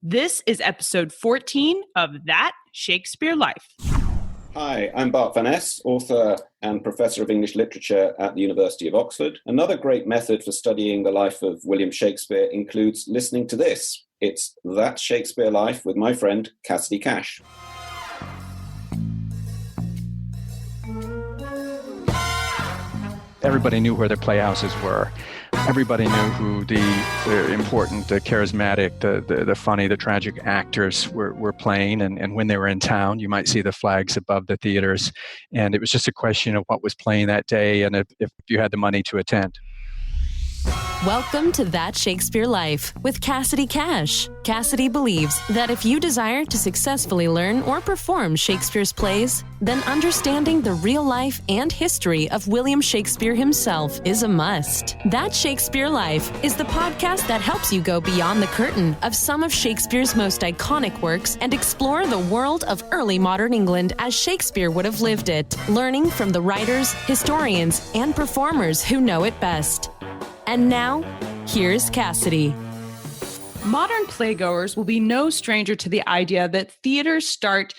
This is episode 14 of That Shakespeare Life. Hi, I'm Bart Van Ness, author and professor of English literature at the University of Oxford. Another great method for studying the life of William Shakespeare includes listening to this. It's That Shakespeare Life with my friend Cassidy Cash. Everybody knew where their playhouses were. Everybody knew who the important, the charismatic, the funny, the tragic actors were playing. And when they were in town, you might see the flags above the theaters. And it was just a question of what was playing that day and if you had the money to attend. Welcome to That Shakespeare Life with Cassidy Cash. Cassidy believes that if you desire to successfully learn or perform Shakespeare's plays, then understanding the real life and history of William Shakespeare himself is a must. That Shakespeare Life is the podcast that helps you go beyond the curtain of some of Shakespeare's most iconic works and explore the world of early modern England as Shakespeare would have lived it, learning from the writers, historians, and performers who know it best. And now, here's Cassidy. Modern playgoers will be no stranger to the idea that theaters start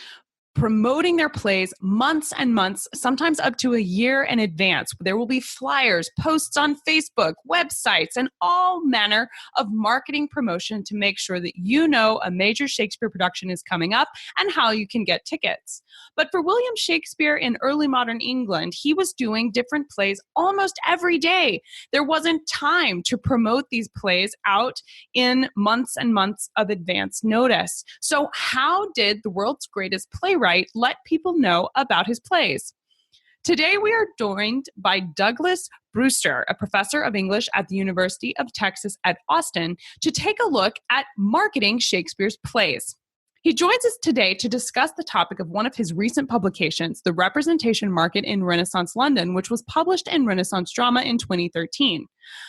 promoting their plays months and months, sometimes up to a year in advance. There will be flyers, posts on Facebook, websites, and all manner of marketing promotion to make sure that you know a major Shakespeare production is coming up and how you can get tickets. But for William Shakespeare in early modern England, he was doing different plays almost every day. There wasn't time to promote these plays out in months and months of advance notice. So how did the world's greatest playwright let people know about his plays? Today we are joined by Douglas Bruster, a professor of English at the University of Texas at Austin, to take a look at marketing Shakespeare's plays. He joins us today to discuss the topic of one of his recent publications, The Representation Market in Renaissance London, which was published in Renaissance Drama in 2013.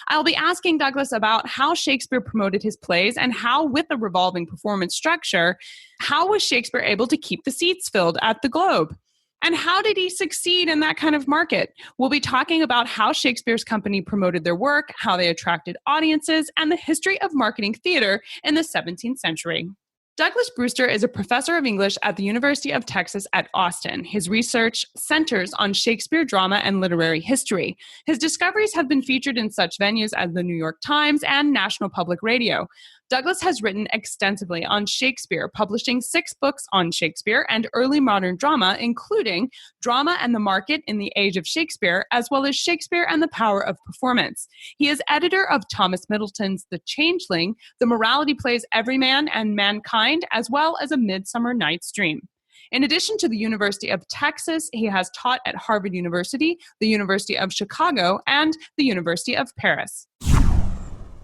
I'll be asking Douglas about how Shakespeare promoted his plays and how, with a revolving performance structure, how was Shakespeare able to keep the seats filled at the Globe? And how did he succeed in that kind of market? We'll be talking about how Shakespeare's company promoted their work, how they attracted audiences, and the history of marketing theater in the 17th century. Douglas Bruster is a professor of English at the University of Texas at Austin. His research centers on Shakespeare drama and literary history. His discoveries have been featured in such venues as the New York Times and National Public Radio. Douglas has written extensively on Shakespeare, publishing 6 books on Shakespeare and early modern drama, including Drama and the Market in the Age of Shakespeare, as well as Shakespeare and the Power of Performance. He is editor of Thomas Middleton's The Changeling, the morality plays Everyman and Mankind, as well as A Midsummer Night's Dream. In addition to the University of Texas, he has taught at Harvard University, the University of Chicago, and the University of Paris.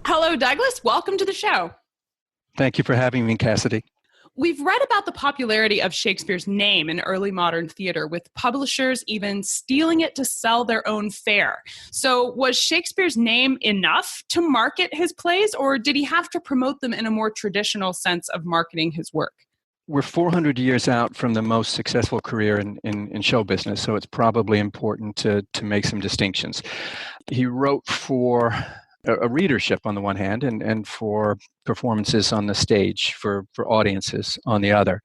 Hello, Douglas. Welcome to the show. Thank you for having me, Cassidy. We've read about the popularity of Shakespeare's name in early modern theater, with publishers even stealing it to sell their own fare. So was Shakespeare's name enough to market his plays, or did he have to promote them in a more traditional sense of marketing his work? We're 400 years out from the most successful career in show business, so it's probably important to make some distinctions. He wrote for a readership on the one hand and for performances on the stage for audiences on the other.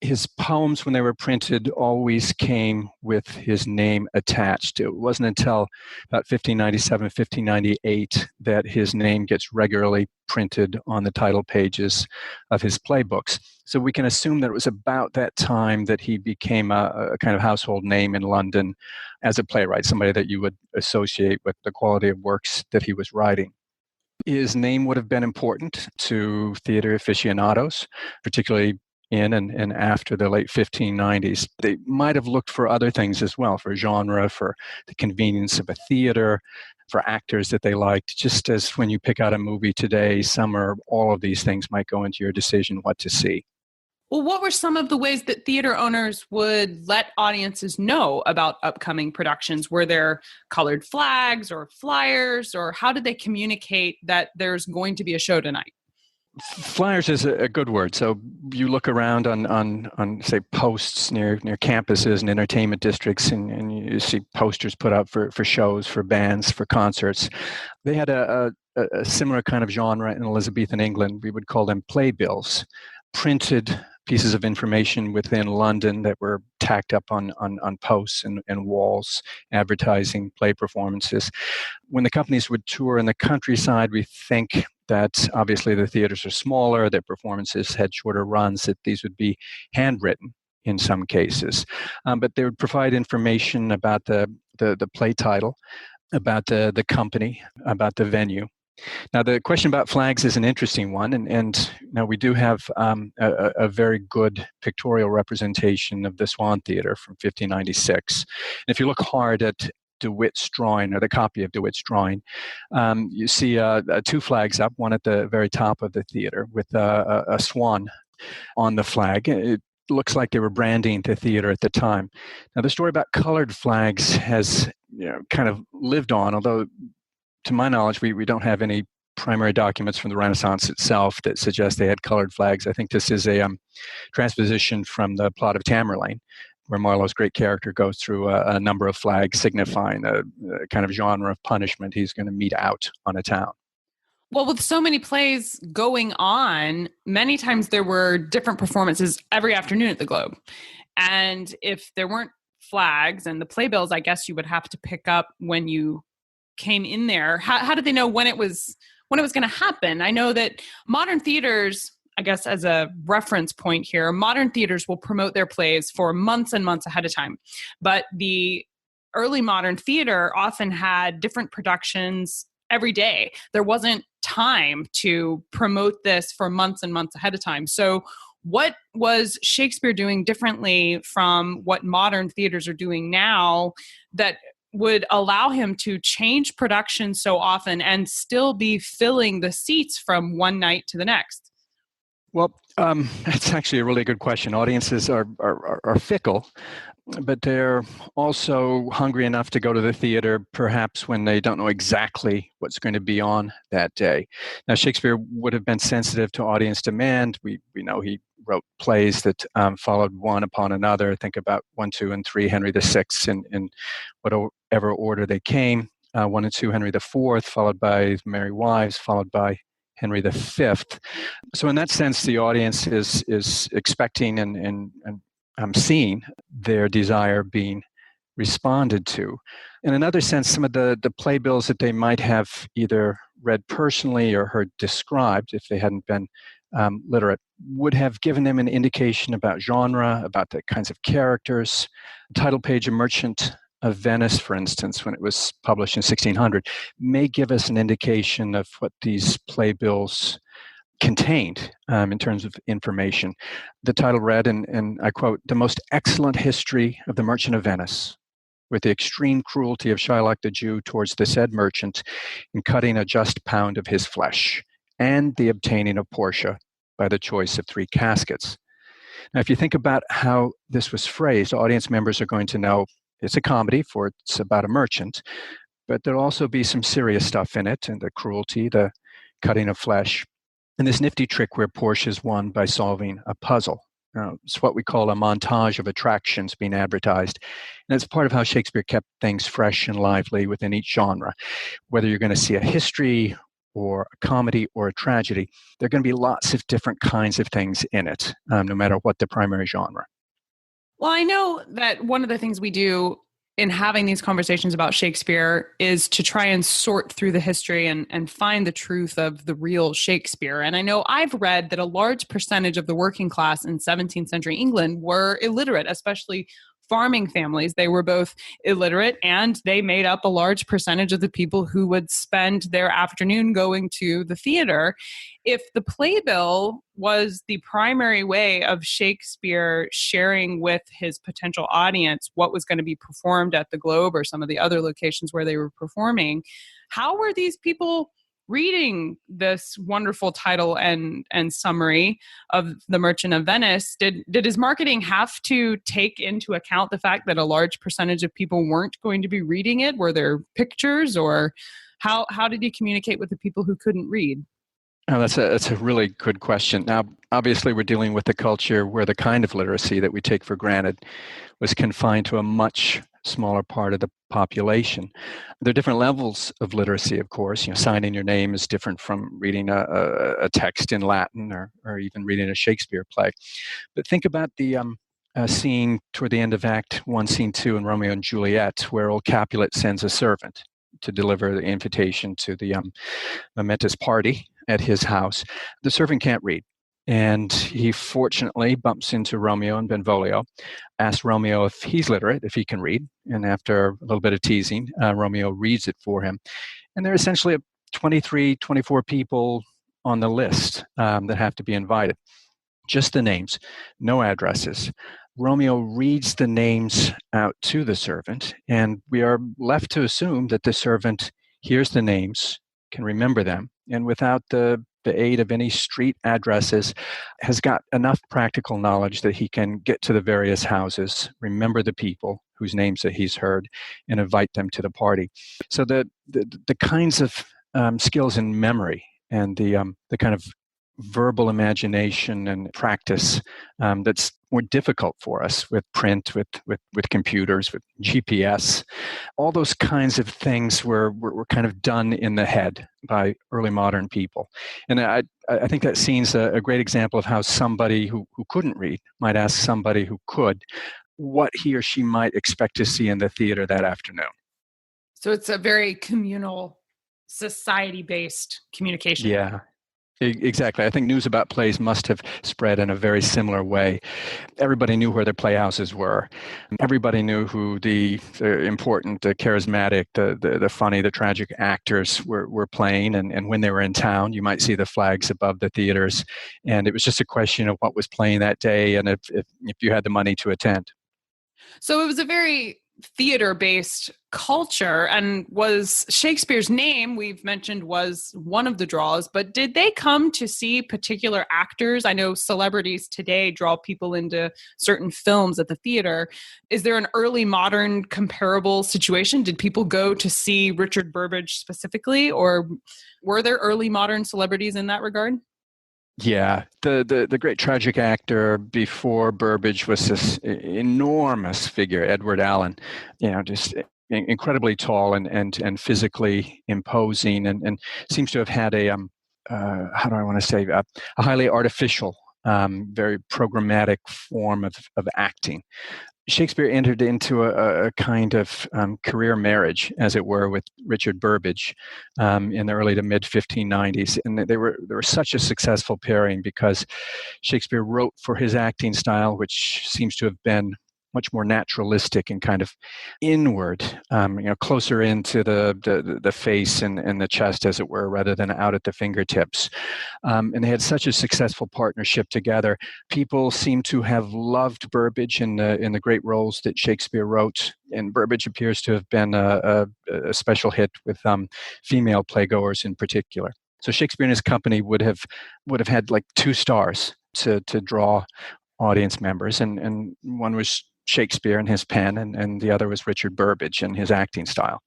His poems, when they were printed, always came with his name attached. It wasn't until about 1597, 1598 that his name gets regularly printed on the title pages of his playbooks. So we can assume that it was about that time that he became a kind of household name in London as a playwright, somebody that you would associate with the quality of works that he was writing. His name would have been important to theater aficionados, particularly in and after the late 1590s. They might have looked for other things as well, for genre, for the convenience of a theater, for actors that they liked. Just as when you pick out a movie today, some or all of these things might go into your decision what to see. Well, what were some of the ways that theater owners would let audiences know about upcoming productions? Were there colored flags or flyers, or how did they communicate that there's going to be a show tonight? Flyers is a good word. So you look around on say posts near campuses and entertainment districts, and you see posters put up for shows, for bands, for concerts. They had a a similar kind of genre in Elizabethan England. We would call them playbills, printed pieces of information within London that were tacked up on posts and walls advertising play performances. When the companies would tour in the countryside, we think that obviously the theaters are smaller, their performances had shorter runs, that these would be handwritten in some cases. But they would provide information about the play title, about the company, about the venue. Now, the question about flags is an interesting one, and now we do have a very good pictorial representation of the Swan Theatre from 1596. And if you look hard at DeWitt's drawing, or the copy of DeWitt's drawing, you see two flags up, one at the very top of the theatre with a swan on the flag. It looks like they were branding the theatre at the time. Now, the story about colored flags has kind of lived on, although to my knowledge, we don't have any primary documents from the Renaissance itself that suggest they had colored flags. I think this is a transposition from the plot of Tamerlane, where Marlowe's great character goes through a number of flags signifying a kind of genre of punishment he's going to mete out on a town. Well, with so many plays going on, many times there were different performances every afternoon at the Globe. And if there weren't flags and the playbills, I guess you would have to pick up when you came in there. How did they know when it was going to happen? I know that modern theaters, I guess as a reference point here, modern theaters will promote their plays for months and months ahead of time. But the early modern theater often had different productions every day. There wasn't time to promote this for months and months ahead of time. So what was Shakespeare doing differently from what modern theaters are doing now that would allow him to change production so often and still be filling the seats from one night to the next? Well, that's actually a really good question. Audiences are fickle, but they're also hungry enough to go to the theater perhaps when they don't know exactly what's going to be on that day. Now, Shakespeare would have been sensitive to audience demand. We know he wrote plays that followed one upon another. Think about 1, 2, and 3, Henry VI, in whatever order they came. 1 and 2, Henry IV, followed by Merry Wives, followed by Henry V. So in that sense, the audience is expecting and seeing their desire being responded to. In another sense, some of the playbills that they might have either read personally or heard described, if they hadn't been literate, would have given them an indication about genre, about the kinds of characters. Title page, A Merchant of Venice, for instance, when it was published in 1600, may give us an indication of what these playbills contained in terms of information. The title read, and I quote, "The most excellent history of the Merchant of Venice, with the extreme cruelty of Shylock the Jew towards the said merchant in cutting a just pound of his flesh, and the obtaining of Portia by the choice of 3 caskets." Now, if you think about how this was phrased, audience members are going to know it's a comedy, for it's about a merchant, but there'll also be some serious stuff in it, and the cruelty, the cutting of flesh, and this nifty trick where Portia is won by solving a puzzle. It's what we call a montage of attractions being advertised. And it's part of how Shakespeare kept things fresh and lively within each genre. Whether you're going to see a history or a comedy or a tragedy, there are going to be lots of different kinds of things in it, no matter what the primary genre. Well, I know that one of the things we do in having these conversations about Shakespeare is to try and sort through the history and find the truth of the real Shakespeare. And I know I've read that a large percentage of the working class in 17th century England were illiterate, especially farming families. They were both illiterate, and they made up a large percentage of the people who would spend their afternoon going to the theater. If the playbill was the primary way of Shakespeare sharing with his potential audience what was going to be performed at the Globe or some of the other locations where they were performing, how were these people reading this wonderful title and summary of The Merchant of Venice? Did his marketing have to take into account the fact that a large percentage of people weren't going to be reading it? Were there pictures, or how did he communicate with the people who couldn't read? Oh, that's a really good question. Now, obviously, we're dealing with a culture where the kind of literacy that we take for granted was confined to a much smaller part of the population. There are different levels of literacy, of course. Signing your name is different from reading a text in Latin or even reading a Shakespeare play. But think about the scene toward the end of Act 1, Scene 2 in Romeo and Juliet, where old Capulet sends a servant to deliver the invitation to the momentous party at his house. The servant can't read. And he fortunately bumps into Romeo and Benvolio, asks Romeo if he's literate, if he can read. And after a little bit of teasing, Romeo reads it for him. And there are essentially 23, 24 people on the list that have to be invited. Just the names, no addresses. Romeo reads the names out to the servant, and we are left to assume that the servant hears the names, can remember them, and without the aid of any street addresses, has got enough practical knowledge that he can get to the various houses, remember the people whose names that he's heard, and invite them to the party. So the kinds of skills in memory and the kind of verbal imagination and practice that's more difficult for us with print, with computers, with GPS. All those kinds of things were kind of done in the head by early modern people. And I think that scene's a great example of how somebody who couldn't read might ask somebody who could what he or she might expect to see in the theater that afternoon. So it's a very communal, society-based communication. Yeah. Exactly. I think news about plays must have spread in a very similar way. Everybody knew where their playhouses were. Everybody knew who the important, the charismatic, the funny, the tragic actors were playing. And when they were in town, you might see the flags above the theaters. And it was just a question of what was playing that day and if you had the money to attend. So it was a very theater-based culture, and was Shakespeare's name, we've mentioned, was one of the draws, but did they come to see particular actors? I know celebrities today draw people into certain films at the theater. Is there an early modern comparable situation? Did people go to see Richard Burbage specifically, or were there early modern celebrities in that regard? Yeah, the great tragic actor before Burbage was this enormous figure, Edward Allen, just incredibly tall and physically imposing, and seems to have had a how do I want to say a highly artificial, very programmatic form of acting. Shakespeare entered into a kind of career marriage, as it were, with Richard Burbage in the early to mid 1590s, and they were such a successful pairing because Shakespeare wrote for his acting style, which seems to have been much more naturalistic and kind of inward, closer into the face and the chest, as it were, rather than out at the fingertips. And they had such a successful partnership together. People seem to have loved Burbage in the great roles that Shakespeare wrote. And Burbage appears to have been a special hit with female playgoers in particular. So Shakespeare and his company would have had like 2 stars to draw audience members, and one was Shakespeare and his pen, and the other was Richard Burbage and his acting style.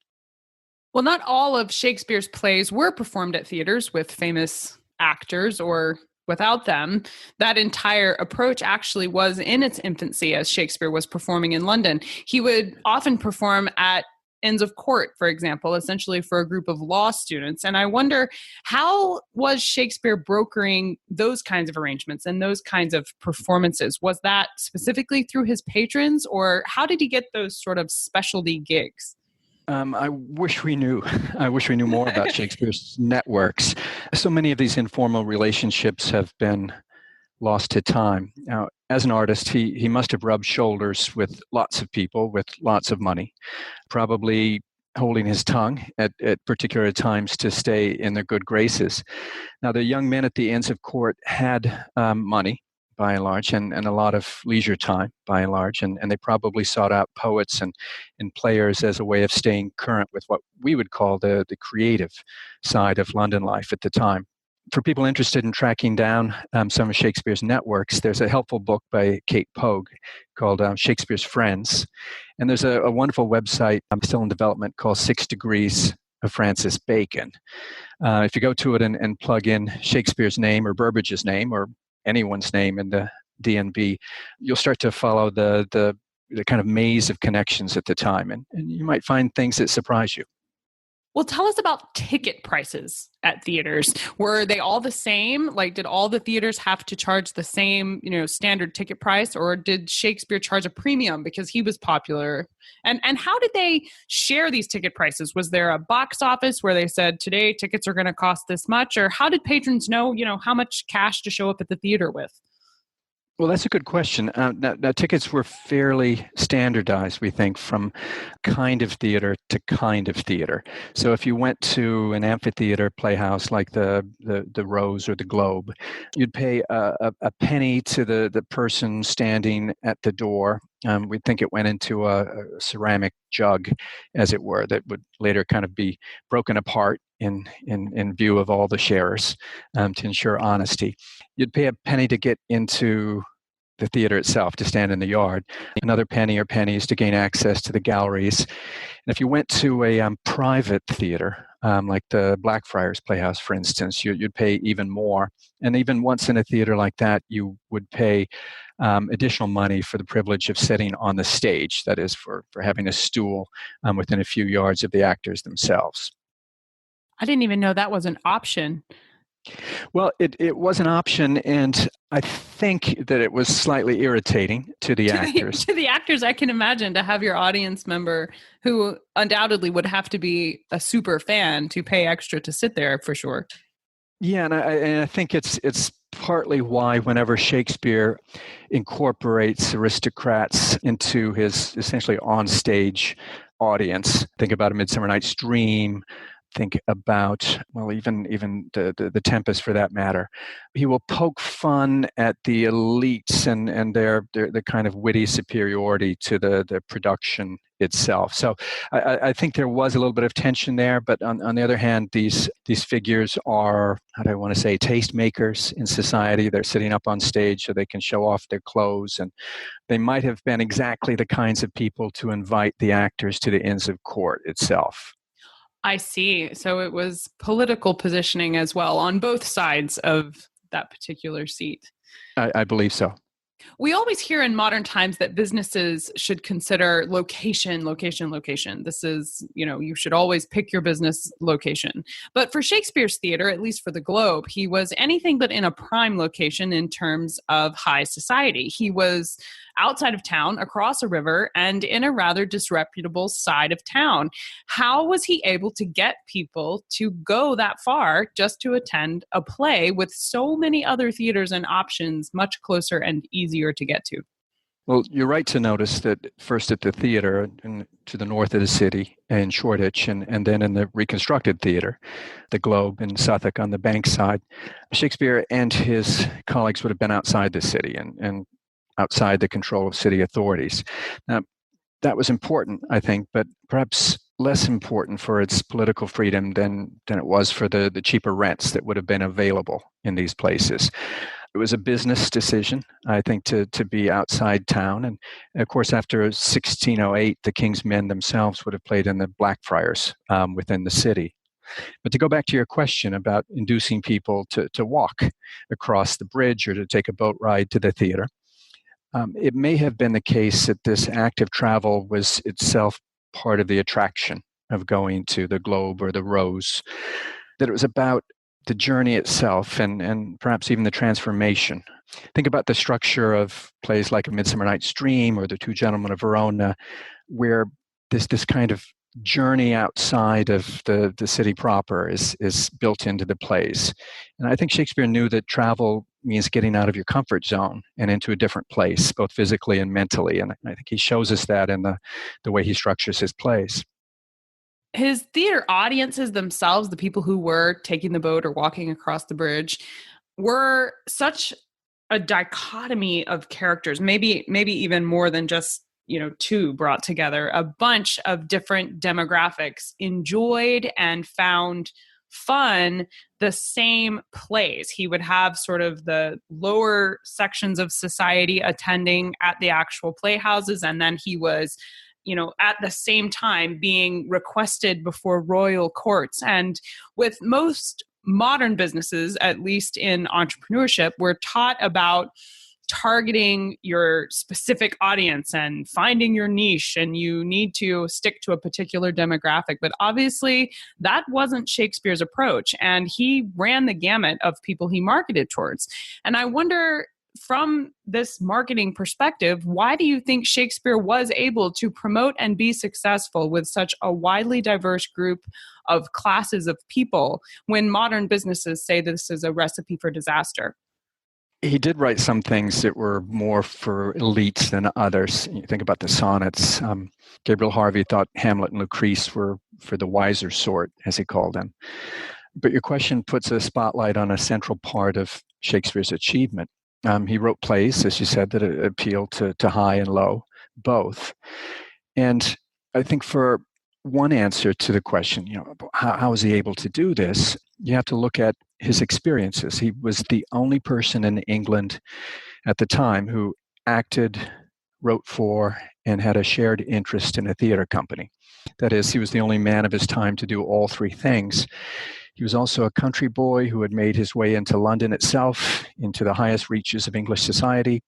Well, not all of Shakespeare's plays were performed at theaters with famous actors or without them. That entire approach actually was in its infancy as Shakespeare was performing in London. He would often perform at Inns of Court, for example, essentially for a group of law students. And I wonder, how was Shakespeare brokering those kinds of arrangements and those kinds of performances? Was that specifically through his patrons, or how did he get those sort of specialty gigs? I wish we knew. I wish we knew more about Shakespeare's networks. So many of these informal relationships have been lost to time. Now, as an artist, he must have rubbed shoulders with lots of people with lots of money, probably holding his tongue at particular times to stay in their good graces. Now, the young men at the Inns of Court had money, by and large, and a lot of leisure time, by and large, and they probably sought out poets and players as a way of staying current with what we would call the creative side of London life at the time. For people interested in tracking down some of Shakespeare's networks, there's a helpful book by Kate Pogue called Shakespeare's Friends. And there's a wonderful website still in development called 6 Degrees of Francis Bacon. If you go to it and plug in Shakespeare's name or Burbage's name or anyone's name in the DNB, you'll start to follow the the kind of maze of connections at the time. And you might find things that surprise you. Well, tell us about ticket prices at theaters. Were they all the same? Like, did all the theaters have to charge the same, standard ticket price, or did Shakespeare charge a premium because he was popular? And how did they share these ticket prices? Was there a box office where they said, today tickets are going to cost this much? Or how did patrons know, how much cash to show up at the theater with? Well, that's a good question. Now, tickets were fairly standardized, we think, from kind of theater to kind of theater. So if you went to an amphitheater playhouse like the Rose or the Globe, you'd pay a penny to the person standing at the door. We'd think it went into a ceramic jug, as it were, that would later kind of be broken apart in view of all the sharers to ensure honesty. You'd pay a penny to get into the theater itself, to stand in the yard, another penny or pennies to gain access to the galleries. And if you went to a private theater, like the Blackfriars Playhouse, for instance, you'd pay even more. And even once in a theater like that, you would pay additional money for the privilege of sitting on the stage, that is, for having a stool within a few yards of the actors themselves. I didn't even know that was an option. Well, it was an option, and I think that it was slightly irritating to the actors. To the actors, I can imagine, to have your audience member, who undoubtedly would have to be a super fan, to pay extra to sit there, for sure. Yeah, and I think it's partly why whenever Shakespeare incorporates aristocrats into his essentially on-stage audience, think about A Midsummer Night's Dream, think about, well, even the Tempest for that matter. He will poke fun at the elites and their kind of witty superiority to the production itself. So I think there was a little bit of tension there, but on the other hand, these figures are, how do I want to say, tastemakers in society. They're sitting up on stage so they can show off their clothes, and they might have been exactly the kinds of people to invite the actors to the Inns of Court itself. I see. So it was political positioning as well on both sides of that particular seat. I believe so. We always hear in modern times that businesses should consider location. This is, you should always pick your business location. But for Shakespeare's theater, at least for the Globe, he was anything but in a prime location in terms of high society. He was outside of town, across a river, and in a rather disreputable side of town. How was he able to get people to go that far just to attend a play with so many other theaters and options much closer and easier to get to? Well, you're right to notice that first at the theater to the north of the city in Shoreditch, and then in the reconstructed theater, the Globe in Suffolk on the Bankside, Shakespeare and his colleagues would have been outside the city and outside the control of city authorities. Now, that was important, I think, but perhaps less important for its political freedom than it was for the cheaper rents that would have been available in these places. It was a business decision, I think, to be outside town. And of course, after 1608, the King's men themselves would have played in the Blackfriars within the city. But to go back to your question about inducing people to walk across the bridge or to take a boat ride to the theater, it may have been the case that this act of travel was itself part of the attraction of going to the Globe or the Rose, that it was about the journey itself and perhaps even the transformation. Think about the structure of plays like A Midsummer Night's Dream or The Two Gentlemen of Verona, where this kind of journey outside of the city proper is built into the plays. And I think Shakespeare knew that travel means getting out of your comfort zone and into a different place, both physically and mentally. And I think he shows us that in the way he structures his plays. His theater audiences themselves, the people who were taking the boat or walking across the bridge, were such a dichotomy of characters, maybe even more than just, two brought together. A bunch of different demographics enjoyed and found fun the same plays. He would have sort of the lower sections of society attending at the actual playhouses, and then he was at the same time being requested before royal courts. And with most modern businesses, at least in entrepreneurship, we're taught about targeting your specific audience and finding your niche, and you need to stick to a particular demographic. But obviously, that wasn't Shakespeare's approach, and he ran the gamut of people he marketed towards. And I wonder, from this marketing perspective, why do you think Shakespeare was able to promote and be successful with such a widely diverse group of classes of people when modern businesses say this is a recipe for disaster? He did write some things that were more for elites than others. You think about the sonnets. Gabriel Harvey thought Hamlet and Lucrece were for the wiser sort, as he called them. But your question puts a spotlight on a central part of Shakespeare's achievement. He wrote plays, as you said, that appeal to high and low, both. And I think for one answer to the question, how was he able to do this? You have to look at his experiences. He was the only person in England at the time who acted, wrote for, and had a shared interest in a theater company. That is, he was the only man of his time to do all three things. He was also a country boy who had made his way into London itself, into the highest reaches of English society.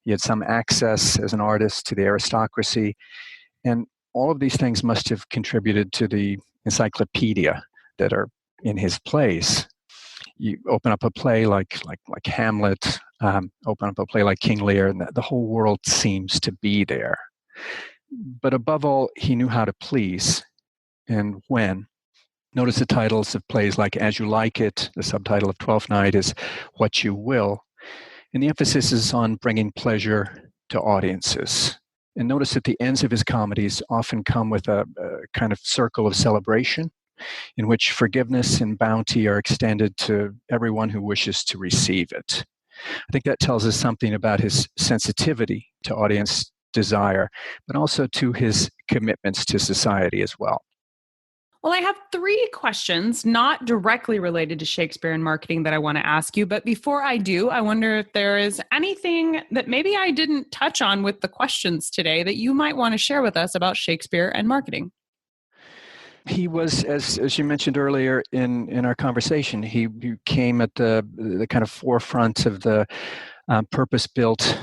He had some access as an artist to the aristocracy. And all of these things must have contributed to the encyclopedia that are in his plays. You open up a play like Hamlet, open up a play like King Lear, and the whole world seems to be there. But above all, he knew how to please and when. Notice the titles of plays like As You Like It. The subtitle of Twelfth Night is What You Will. And the emphasis is on bringing pleasure to audiences. And notice that the ends of his comedies often come with a kind of circle of celebration in which forgiveness and bounty are extended to everyone who wishes to receive it. I think that tells us something about his sensitivity to audience desire, but also to his commitments to society as well. Well, I have 3 questions not directly related to Shakespeare and marketing that I want to ask you. But before I do, I wonder if there is anything that maybe I didn't touch on with the questions today that you might want to share with us about Shakespeare and marketing. He was, as you mentioned earlier in our conversation, he came at the kind of forefront of the purpose-built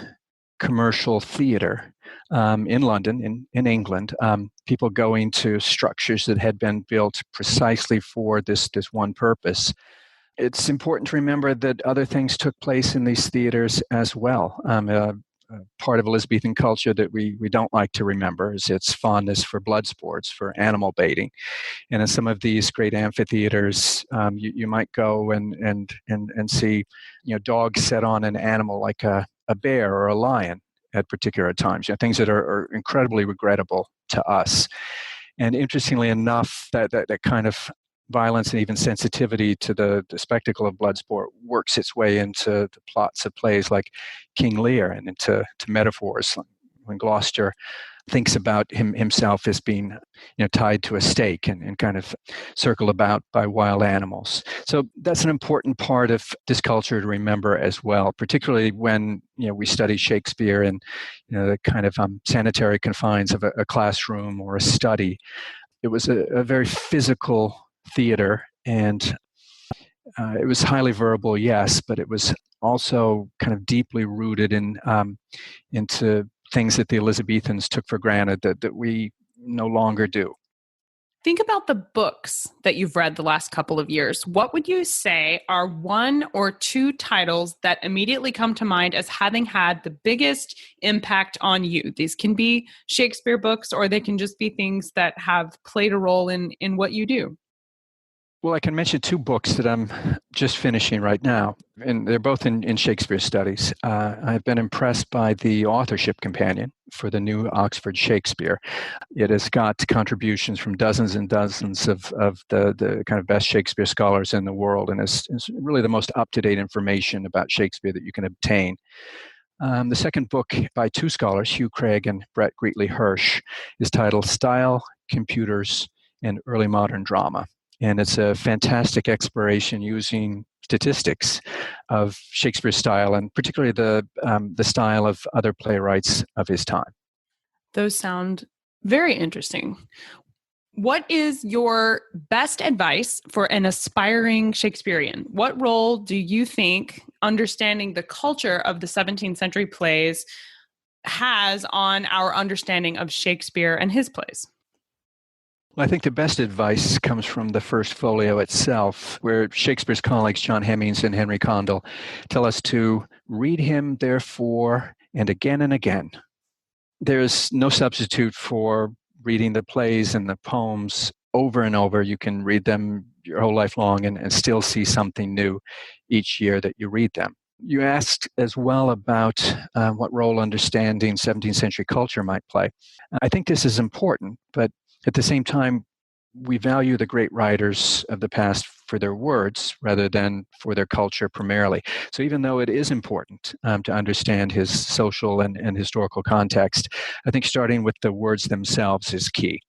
commercial theater in London, in England, people going to structures that had been built precisely for this one purpose. It's important to remember that other things took place in these theaters as well. Part of Elizabethan culture that we don't like to remember is its fondness for blood sports, for animal baiting. And in some of these great amphitheaters, you might go and see dogs set on an animal like a bear or a lion at particular times, things that are incredibly regrettable to us. And interestingly enough, that kind of violence and even sensitivity to the spectacle of blood sport works its way into the plots of plays like King Lear and into metaphors when Gloucester thinks about himself as being tied to a stake and kind of circled about by wild animals. So that's an important part of this culture to remember as well, particularly when we study Shakespeare in the kind of sanitary confines of a classroom or a study. It was a very physical theater, and it was highly verbal, yes, but it was also kind of deeply rooted into things that the Elizabethans took for granted that we no longer do. Think about the books that you've read the last couple of years. What would you say are 1 or 2 titles that immediately come to mind as having had the biggest impact on you? These can be Shakespeare books, or they can just be things that have played a role in what you do. Well, I can mention 2 books that I'm just finishing right now, and they're both in Shakespeare studies. I've been impressed by the authorship companion for the new Oxford Shakespeare. It has got contributions from dozens and dozens of the kind of best Shakespeare scholars in the world, and is really the most up-to-date information about Shakespeare that you can obtain. The second book by 2 scholars, Hugh Craig and Brett Greatley Hirsch, is titled Style, Computers, and Early Modern Drama. And it's a fantastic exploration using statistics of Shakespeare's style, and particularly the style of other playwrights of his time. Those sound very interesting. What is your best advice for an aspiring Shakespearean? What role do you think understanding the culture of the 17th century plays has on our understanding of Shakespeare and his plays? Well, I think the best advice comes from the first folio itself, where Shakespeare's colleagues John Hemmings and Henry Condell tell us to read him, therefore, and again. There's no substitute for reading the plays and the poems over and over. You can read them your whole life long and still see something new each year that you read them. You asked as well about what role understanding 17th century culture might play. I think this is important, but at the same time, we value the great writers of the past for their words rather than for their culture primarily. So even though it is important to understand his social and historical context, I think starting with the words themselves is key.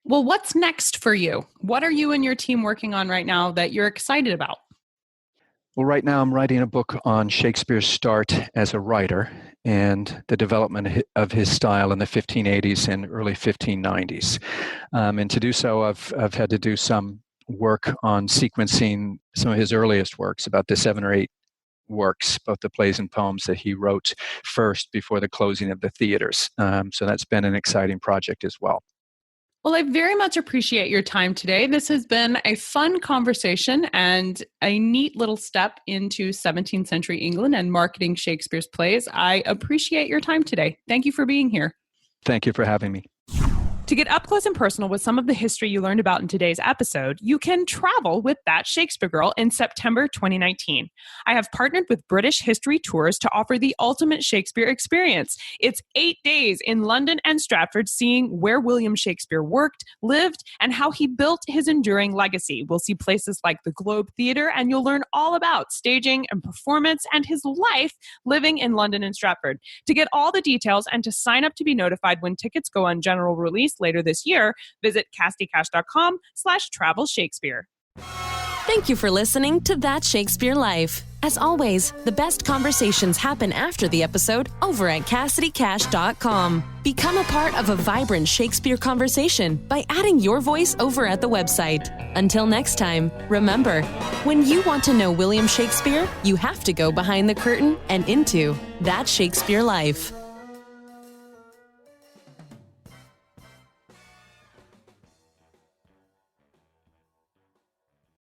Well, what's next for you? What are you and your team working on right now that you're excited about? Well, right now I'm writing a book on Shakespeare's start as a writer and the development of his style in the 1580s and early 1590s. And to do so, I've had to do some work on sequencing some of his earliest works, about the 7 or 8 works, both the plays and poems that he wrote first before the closing of the theaters. So that's been an exciting project as well. Well, I very much appreciate your time today. This has been a fun conversation and a neat little step into 17th century England and marketing Shakespeare's plays. I appreciate your time today. Thank you for being here. Thank you for having me. To get up close and personal with some of the history you learned about in today's episode, you can travel with That Shakespeare Girl in September 2019. I have partnered with British History Tours to offer the ultimate Shakespeare experience. It's 8 days in London and Stratford, seeing where William Shakespeare worked, lived, and how he built his enduring legacy. We'll see places like the Globe Theatre, and you'll learn all about staging and performance and his life living in London and Stratford. To get all the details and to sign up to be notified when tickets go on general release later this year, visit cassidycash.com/travel Shakespeare. Thank you for listening to That Shakespeare Life. As always, the best conversations happen after the episode over at cassidycash.com. Become a part of a vibrant Shakespeare conversation by adding your voice over at the website. Until next time, remember, when you want to know William Shakespeare, you have to go behind the curtain and into That Shakespeare Life.